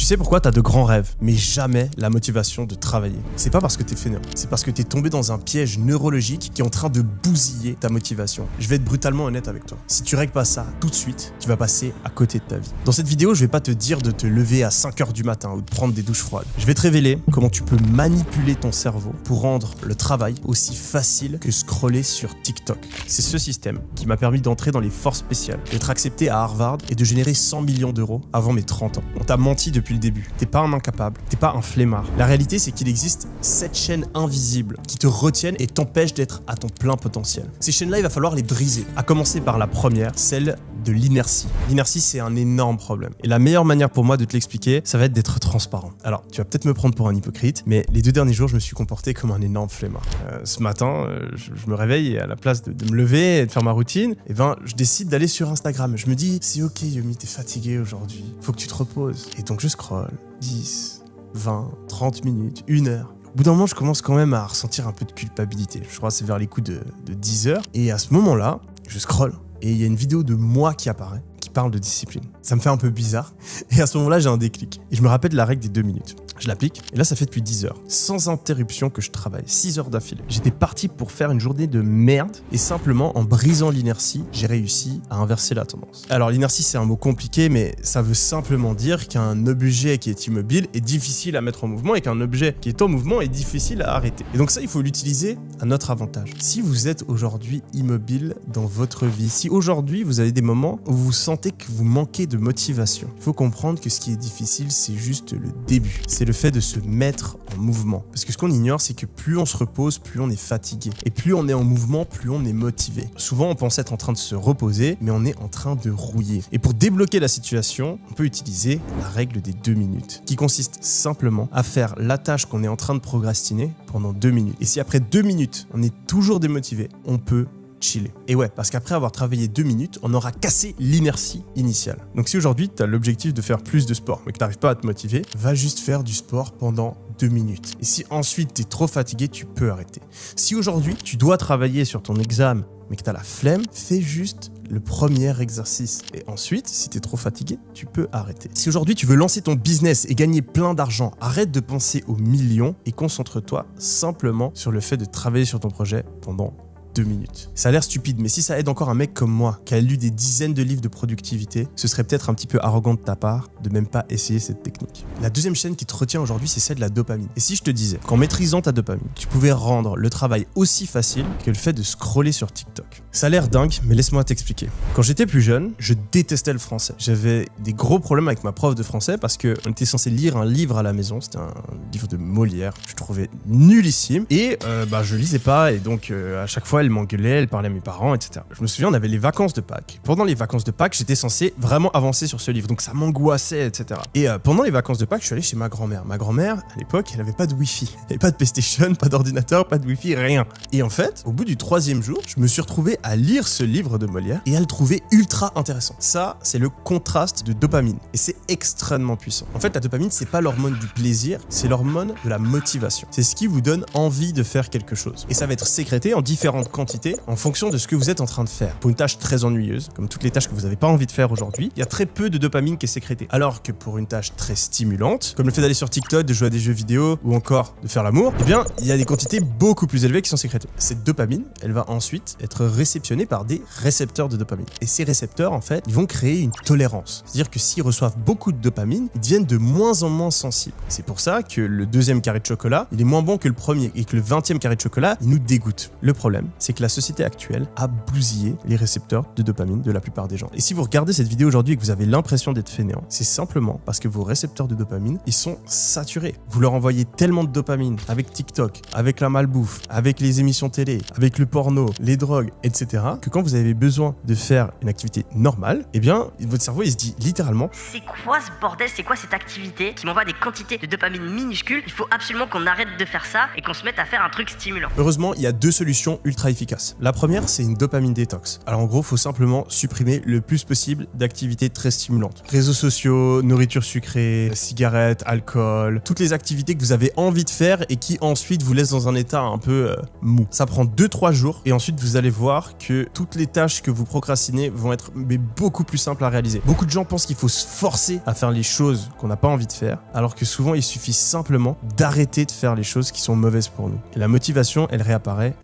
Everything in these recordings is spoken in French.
Tu sais pourquoi t'as de grands rêves, mais jamais la motivation de travailler. C'est pas parce que t'es fainéant, c'est parce que t'es tombé dans un piège neurologique qui est en train de bousiller ta motivation. Je vais être brutalement honnête avec toi. Si tu règles pas ça tout de suite, tu vas passer à côté de ta vie. Dans cette vidéo, je vais pas te dire de te lever à 5h du matin ou de prendre des douches froides. Je vais te révéler comment tu peux manipuler ton cerveau pour rendre le travail aussi facile que scroller sur TikTok. C'est ce système qui m'a permis d'entrer dans les forces spéciales, d'être accepté à Harvard et de générer 100 millions d'euros avant mes 30 ans. On t'a menti depuis le début. T'es pas un incapable, t'es pas un flemmard. La réalité, c'est qu'il existe 7 chaînes invisibles qui te retiennent et t'empêchent d'être à ton plein potentiel. Ces chaînes-là, il va falloir les briser. À commencer par la première, celle de l'inertie. L'inertie, c'est un énorme problème. Et la meilleure manière pour moi de te l'expliquer, ça va être d'être transparent. Alors, tu vas peut-être me prendre pour un hypocrite, mais les 2 derniers jours, je me suis comporté comme un énorme flemmard. Ce matin, je me réveille et à la place de me lever et de faire ma routine, je décide d'aller sur Instagram. Je me dis, c'est ok Yomi, t'es fatigué aujourd'hui, faut que tu te reposes. Et donc je scrolle 10, 20, 30 minutes, 1 heure. Au bout d'un moment, je commence quand même à ressentir un peu de culpabilité. Je crois que c'est vers les coups de 10 heures. Et à ce moment-là, je scrolle et il y a une vidéo de moi qui apparaît, qui parle de discipline. Ça me fait un peu bizarre. Et à ce moment-là, j'ai un déclic. Et je me rappelle la règle des 2 minutes. Je l'applique, et là ça fait depuis 10 heures, sans interruption que je travaille, 6 heures d'affilée. J'étais parti pour faire une journée de merde, et simplement en brisant l'inertie, j'ai réussi à inverser la tendance. Alors l'inertie c'est un mot compliqué, mais ça veut simplement dire qu'un objet qui est immobile est difficile à mettre en mouvement, et qu'un objet qui est en mouvement est difficile à arrêter. Et donc ça, il faut l'utiliser à notre avantage. Si vous êtes aujourd'hui immobile dans votre vie, si aujourd'hui vous avez des moments où vous sentez que vous manquez de motivation, il faut comprendre que ce qui est difficile, c'est juste le début. C'est le fait de se mettre en mouvement. Parce que ce qu'on ignore, c'est que plus on se repose, plus on est fatigué. Et plus on est en mouvement, plus on est motivé. Souvent, on pense être en train de se reposer, mais on est en train de rouiller. Et pour débloquer la situation, on peut utiliser la règle des 2 minutes, qui consiste simplement à faire la tâche qu'on est en train de procrastiner pendant 2 minutes. Et si après 2 minutes, on est toujours démotivé, on peut chiller. Et ouais, parce qu'après avoir travaillé 2 minutes, on aura cassé l'inertie initiale. Donc si aujourd'hui, tu as l'objectif de faire plus de sport, mais que tu n'arrives pas à te motiver, va juste faire du sport pendant 2 minutes. Et si ensuite tu es trop fatigué, tu peux arrêter. Si aujourd'hui, tu dois travailler sur ton examen, mais que tu as la flemme, fais juste le premier exercice. Et ensuite, si tu es trop fatigué, tu peux arrêter. Si aujourd'hui, tu veux lancer ton business et gagner plein d'argent, arrête de penser aux millions et concentre-toi simplement sur le fait de travailler sur ton projet pendant 2 minutes. Ça a l'air stupide, mais si ça aide encore un mec comme moi, qui a lu des dizaines de livres de productivité, ce serait peut-être un petit peu arrogant de ta part de même pas essayer cette technique. La deuxième chaîne qui te retient aujourd'hui, c'est celle de la dopamine. Et si je te disais qu'en maîtrisant ta dopamine, tu pouvais rendre le travail aussi facile que le fait de scroller sur TikTok. Ça a l'air dingue, mais laisse-moi t'expliquer. Quand j'étais plus jeune, je détestais le français. J'avais des gros problèmes avec ma prof de français parce qu'on était censé lire un livre à la maison. C'était un livre de Molière. Je trouvais nullissime. Et je lisais pas. Et donc, à chaque fois, elle m'engueulait, elle parlait à mes parents, etc. Je me souviens, on avait les vacances de Pâques. Pendant les vacances de Pâques, j'étais censé vraiment avancer sur ce livre. Donc, ça m'angoissait, etc. Et pendant les vacances de Pâques, je suis allé chez ma grand-mère. Ma grand-mère, à l'époque, elle avait pas de Wi-Fi. Elle avait pas de PlayStation, pas d'ordinateur, pas de Wi-Fi, rien. Et en fait, au bout du 3e jour, je me suis retrouvé à lire ce livre de Molière et à le trouver ultra intéressant. Ça, c'est le contraste de dopamine et c'est extrêmement puissant. En fait, la dopamine, c'est pas l'hormone du plaisir, c'est l'hormone de la motivation. C'est ce qui vous donne envie de faire quelque chose. Et ça va être sécrété en différentes quantités en fonction de ce que vous êtes en train de faire. Pour une tâche très ennuyeuse, comme toutes les tâches que vous n'avez pas envie de faire aujourd'hui, il y a très peu de dopamine qui est sécrétée. Alors que pour une tâche très stimulante, comme le fait d'aller sur TikTok, de jouer à des jeux vidéo ou encore de faire l'amour, eh bien, il y a des quantités beaucoup plus élevées qui sont sécrétées. Cette dopamine, elle va ensuite être réceptionnée par des récepteurs de dopamine. Et ces récepteurs, en fait, ils vont créer une tolérance. C'est-à-dire que s'ils reçoivent beaucoup de dopamine, ils deviennent de moins en moins sensibles. C'est pour ça que le 2e carré de chocolat, il est moins bon que le premier et que le 20e carré de chocolat, il nous dégoûte. Le problème, c'est que la société actuelle a bousillé les récepteurs de dopamine de la plupart des gens. Et si vous regardez cette vidéo aujourd'hui et que vous avez l'impression d'être fainéant, c'est simplement parce que vos récepteurs de dopamine, ils sont saturés. Vous leur envoyez tellement de dopamine avec TikTok, avec la malbouffe, avec les émissions télé, avec le porno, les drogues, etc., que quand vous avez besoin de faire une activité normale, eh bien, votre cerveau, il se dit littéralement « C'est quoi ce bordel? C'est quoi cette activité qui m'envoie des quantités de dopamine minuscules? Il faut absolument qu'on arrête de faire ça et qu'on se mette à faire un truc stimulant. » Heureusement, il y a 2 solutions ultra efficaces efficaces. La première, c'est une dopamine détox. Alors en gros, il faut simplement supprimer le plus possible d'activités très stimulantes. Réseaux sociaux, nourriture sucrée, cigarettes, alcool, toutes les activités que vous avez envie de faire et qui ensuite vous laissent dans un état un peu mou. Ça prend 2-3 jours et ensuite vous allez voir que toutes les tâches que vous procrastinez vont être beaucoup plus simples à réaliser. Beaucoup de gens pensent qu'il faut se forcer à faire les choses qu'on n'a pas envie de faire, alors que souvent il suffit simplement d'arrêter de faire les choses qui sont mauvaises pour nous. Et la motivation, elle réapparaît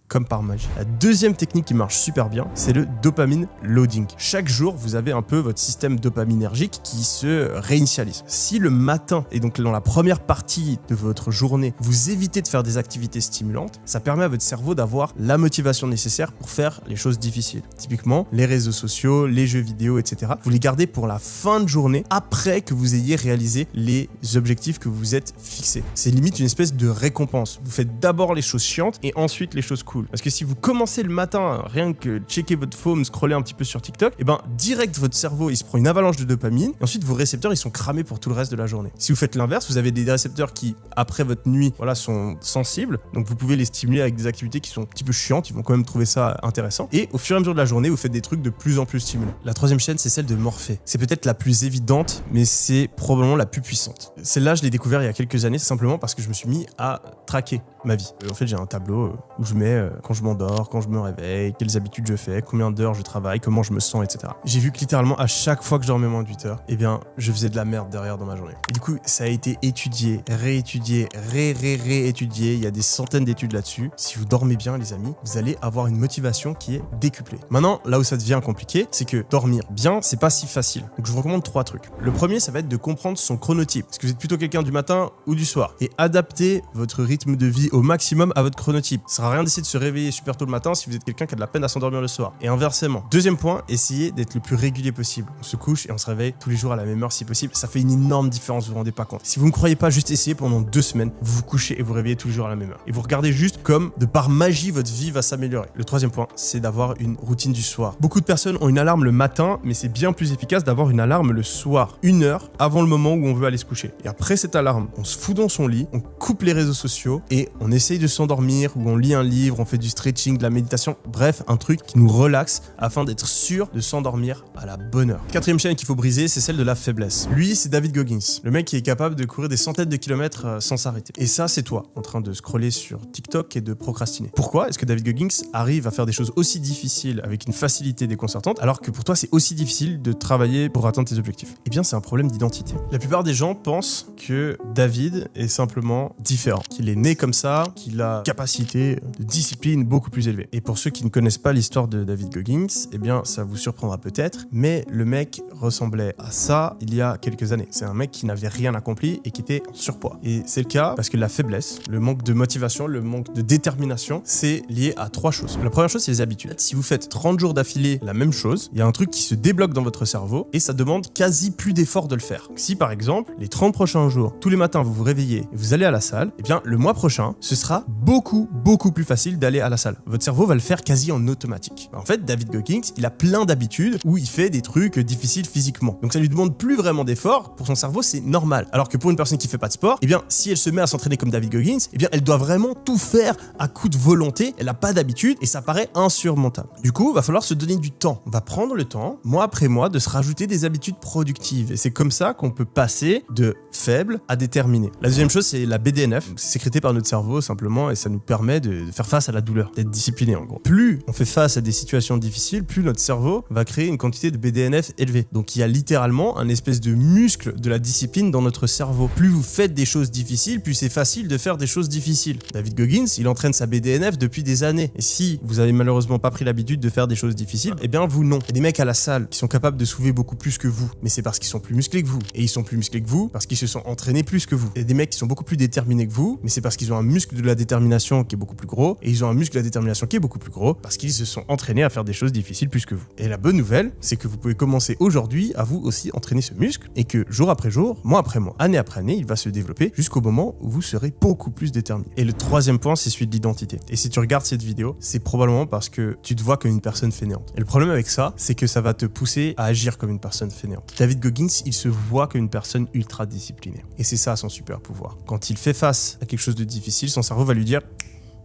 comme par magie. La deuxième technique qui marche super bien, c'est le dopamine loading. Chaque jour, vous avez un peu votre système dopaminergique qui se réinitialise. Si le matin, et donc dans la première partie de votre journée, vous évitez de faire des activités stimulantes, ça permet à votre cerveau d'avoir la motivation nécessaire pour faire les choses difficiles. Typiquement, les réseaux sociaux, les jeux vidéo, etc. Vous les gardez pour la fin de journée, après que vous ayez réalisé les objectifs que vous vous êtes fixés. C'est limite une espèce de récompense. Vous faites d'abord les choses chiantes et ensuite les choses cool. Parce que si vous commencez le matin, rien que checker votre phone, scroller un petit peu sur TikTok, et ben direct votre cerveau il se prend une avalanche de dopamine et ensuite vos récepteurs ils sont cramés pour tout le reste de la journée. Si vous faites l'inverse, vous avez des récepteurs qui après votre nuit sont sensibles, donc vous pouvez les stimuler avec des activités qui sont un petit peu chiantes, ils vont quand même trouver ça intéressant et au fur et à mesure de la journée vous faites des trucs de plus en plus stimulants. La troisième chaîne c'est celle de Morphée. C'est peut-être la plus évidente mais c'est probablement la plus puissante. Celle-là je l'ai découvert il y a quelques années simplement parce que je me suis mis à traquer ma vie. En fait j'ai un tableau où je mets quand je m'endors, quand je me réveille, quelles habitudes je fais, combien d'heures je travaille, comment je me sens, etc. J'ai vu que littéralement à chaque fois que je dormais moins de 8 heures, eh bien je faisais de la merde derrière dans ma journée. Et du coup ça a été étudié, réétudié, réétudié, il y a des centaines d'études là-dessus. Si vous dormez bien les amis, vous allez avoir une motivation qui est décuplée. Maintenant, là où ça devient compliqué, c'est que dormir bien, c'est pas si facile. Donc je vous recommande 3 trucs. Le premier, ça va être de comprendre son chronotype. Est-ce que vous êtes plutôt quelqu'un du matin ou du soir? Et adapter votre rythme de vie au maximum à votre chronotype. Ça sert à rien d'essayer de se réveiller super tôt le matin si vous êtes quelqu'un qui a de la peine à s'endormir le soir. Et inversement. Deuxième point, essayez d'être le plus régulier possible. On se couche et on se réveille tous les jours à la même heure si possible. Ça fait une énorme différence, vous vous rendez pas compte. Si vous ne croyez pas, juste essayez pendant 2 semaines. Vous vous couchez et vous réveillez tous les jours à la même heure. Et vous regardez juste comme de par magie votre vie va s'améliorer. Le troisième point, c'est d'avoir une routine du soir. Beaucoup de personnes ont une alarme le matin, mais c'est bien plus efficace d'avoir une alarme le soir, 1 heure avant le moment où on veut aller se coucher. Et après cette alarme, on se fout dans son lit, on coupe les réseaux sociaux et on essaye de s'endormir ou on lit un livre, on fait du stretching, de la méditation, bref, un truc qui nous relaxe afin d'être sûr de s'endormir à la bonne heure. Quatrième chaîne qu'il faut briser, c'est celle de la faiblesse. Lui, c'est David Goggins, le mec qui est capable de courir des centaines de kilomètres sans s'arrêter. Et ça, c'est toi, en train de scroller sur TikTok et de procrastiner. Pourquoi est-ce que David Goggins arrive à faire des choses aussi difficiles avec une facilité déconcertante, alors que pour toi, c'est aussi difficile de travailler pour atteindre tes objectifs? Eh bien, c'est un problème d'identité. La plupart des gens pensent que David est simplement différent, qu'il est né comme ça, qu'il a capacité de discipline beaucoup plus élevée. Et pour ceux qui ne connaissent pas l'histoire de David Goggins, eh bien, ça vous surprendra peut-être, mais le mec ressemblait à ça il y a quelques années. C'est un mec qui n'avait rien accompli et qui était en surpoids. Et c'est le cas parce que la faiblesse, le manque de motivation, le manque de détermination, c'est lié à 3 choses. La première chose, c'est les habitudes. Si vous faites 30 jours d'affilée la même chose, il y a un truc qui se débloque dans votre cerveau et ça demande quasi plus d'effort de le faire. Si par exemple, les 30 prochains jours, tous les matins, vous vous réveillez et vous allez à la salle, eh bien, le mois prochain, ce sera beaucoup plus facile d'aller à la salle. Votre cerveau va le faire quasi en automatique. En fait, David Goggins, il a plein d'habitudes où il fait des trucs difficiles physiquement. Donc ça lui demande plus vraiment d'effort. Pour son cerveau, c'est normal. Alors que pour une personne qui fait pas de sport, eh bien, si elle se met à s'entraîner comme David Goggins, eh bien, elle doit vraiment tout faire à coup de volonté. Elle a pas d'habitude et ça paraît insurmontable. Du coup, il va falloir se donner du temps. On va prendre le temps, mois après mois, de se rajouter des habitudes productives. Et c'est comme ça qu'on peut passer de faible à déterminé. La deuxième chose, c'est la BDNF. C'est sécrété par notre cerveau simplement et ça nous permet de faire face à la douleur, d'être discipliné en gros. Plus on fait face à des situations difficiles, plus notre cerveau va créer une quantité de BDNF élevée. Donc il y a littéralement un espèce de muscle de la discipline dans notre cerveau. Plus vous faites des choses difficiles, plus c'est facile de faire des choses difficiles. David Goggins, il entraîne sa BDNF depuis des années. Et si vous avez malheureusement pas pris l'habitude de faire des choses difficiles, eh bien vous non. Il y a des mecs à la salle qui sont capables de soulever beaucoup plus que vous, mais c'est parce qu'ils sont plus musclés que vous. Et ils sont plus musclés que vous parce qu'ils se sont entraînés plus que vous. Il y a des mecs qui sont beaucoup plus déterminés que vous, mais c'est parce qu'ils ont un muscle de la détermination qui est beaucoup plus gros, et ils ont un muscle de la détermination qui est beaucoup plus gros parce qu'ils se sont entraînés à faire des choses difficiles plus que vous. Et la bonne nouvelle, c'est que vous pouvez commencer aujourd'hui à vous aussi entraîner ce muscle et que jour après jour, mois après mois, année après année, il va se développer jusqu'au moment où vous serez beaucoup plus déterminé. Et le troisième point, c'est celui de l'identité. Et si tu regardes cette vidéo, c'est probablement parce que tu te vois comme une personne fainéante. Et le problème avec ça, c'est que ça va te pousser à agir comme une personne fainéante. David Goggins, il se voit comme une personne ultra disciplinée. Et c'est ça son super pouvoir. Quand il fait face à quelque chose de difficile, son cerveau va lui dire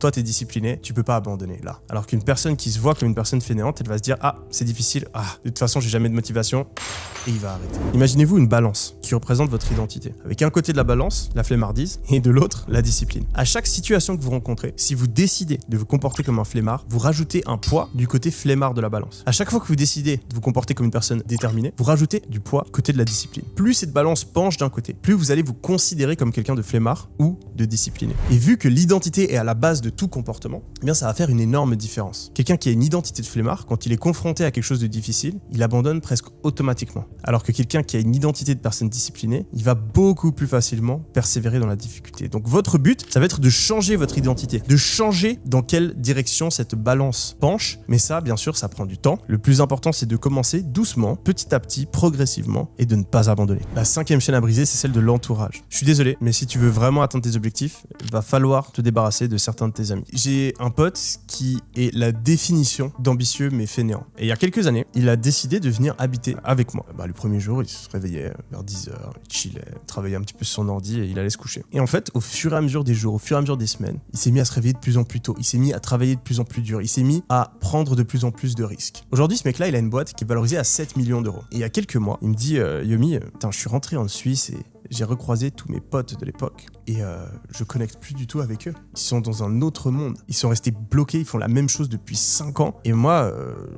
toi t'es discipliné, tu peux pas abandonner là. Alors qu'une personne qui se voit comme une personne fainéante, elle va se dire ah c'est difficile, de toute façon j'ai jamais de motivation et il va arrêter. Imaginez-vous une balance qui représente votre identité. Avec un côté de la balance, la flemmardise et de l'autre, la discipline. À chaque situation que vous rencontrez, si vous décidez de vous comporter comme un flemmard, vous rajoutez un poids du côté flemmard de la balance. À chaque fois que vous décidez de vous comporter comme une personne déterminée, vous rajoutez du poids côté de la discipline. Plus cette balance penche d'un côté, plus vous allez vous considérer comme quelqu'un de flemmard ou de discipliné. Et vu que l'identité est à la base de tout comportement, eh bien ça va faire une énorme différence. Quelqu'un qui a une identité de flemmard, quand il est confronté à quelque chose de difficile, il abandonne presque automatiquement. Alors que quelqu'un qui a une identité de personne disciplinée, il va beaucoup plus facilement persévérer dans la difficulté. Donc votre but, ça va être de changer votre identité, de changer dans quelle direction cette balance penche. Mais ça, bien sûr, ça prend du temps. Le plus important, c'est de commencer doucement, petit à petit, progressivement, et de ne pas abandonner. La 5e chaîne à briser, c'est celle de l'entourage. Je suis désolé, mais si tu veux vraiment atteindre tes objectifs, il va falloir te débarrasser de certains de tes amis. J'ai un pote qui est la définition d'ambitieux mais fainéant. Et il y a quelques années, il a décidé de venir habiter avec moi. Le premier jour, il se réveillait vers 10h, il chillait, travaillait un petit peu sur son ordi et il allait se coucher. Et en fait, au fur et à mesure des jours, au fur et à mesure des semaines, il s'est mis à se réveiller de plus en plus tôt, il s'est mis à travailler de plus en plus dur, il s'est mis à prendre de plus en plus de risques. Aujourd'hui, ce mec-là, il a une boîte qui est valorisée à 7 millions d'euros. Et il y a quelques mois, il me dit Yomi, je suis rentré en Suisse et j'ai recroisé tous mes potes de l'époque et je connecte plus du tout avec eux. Ils sont dans un autre monde. Ils sont restés bloqués, ils font la même chose depuis 5 ans et moi,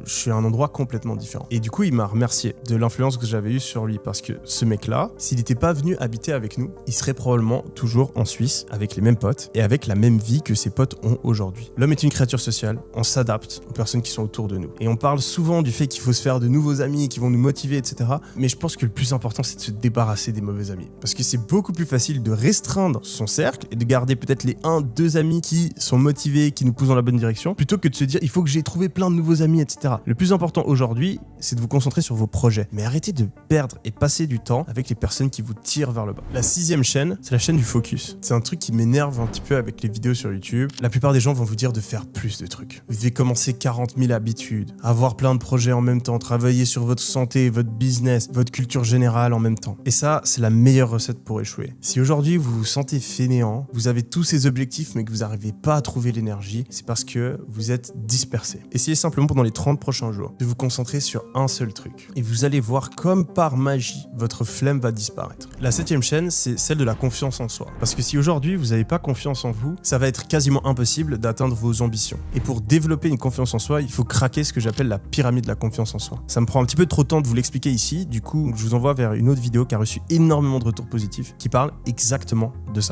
je suis à un endroit complètement différent. Et du coup, il m'a remercié de l'influence que j'avais eue sur lui parce que ce mec-là, s'il n'était pas venu habiter avec nous, il serait probablement toujours en Suisse avec les mêmes potes et avec la même vie que ses potes ont aujourd'hui. L'homme est une créature sociale, on s'adapte aux personnes qui sont autour de nous. Et on parle souvent du fait qu'il faut se faire de nouveaux amis qui vont nous motiver, etc. Mais je pense que le plus important, c'est de se débarrasser des mauvais amis. Parce que c'est beaucoup plus facile de restreindre son cercle et de garder peut-être les 1-2 amis qui sont motivés, qui nous poussent dans la bonne direction, plutôt que de se dire il faut que j'ai trouvé plein de nouveaux amis, etc. Le plus important aujourd'hui, c'est de vous concentrer sur vos projets. Mais arrêtez de perdre et passer du temps avec les personnes qui vous tirent vers le bas. La 6e chaîne, c'est la chaîne du focus. C'est un truc qui m'énerve un petit peu avec les vidéos sur YouTube. La plupart des gens vont vous dire de faire plus de trucs. Vous devez commencer 40 000 habitudes, avoir plein de projets en même temps, travailler sur votre santé, votre business, votre culture générale en même temps. Et ça, c'est la meilleure recette pour échouer. Si aujourd'hui vous vous sentez fainéant, vous avez tous ces objectifs mais que vous n'arrivez pas à trouver l'énergie, c'est parce que vous êtes dispersé. Essayez simplement pendant les 30 prochains jours de vous concentrer sur un seul truc. Et vous allez voir comme par magie, votre flemme va disparaître. La 7e chaîne, c'est celle de la confiance en soi. Parce que si aujourd'hui vous n'avez pas confiance en vous, ça va être quasiment impossible d'atteindre vos ambitions. Et pour développer une confiance en soi, il faut craquer ce que j'appelle la pyramide de la confiance en soi. Ça me prend un petit peu trop de temps de vous l'expliquer ici, du coup je vous envoie vers une autre vidéo qui a reçu énormément de retours positifs qui parle exactement de ça.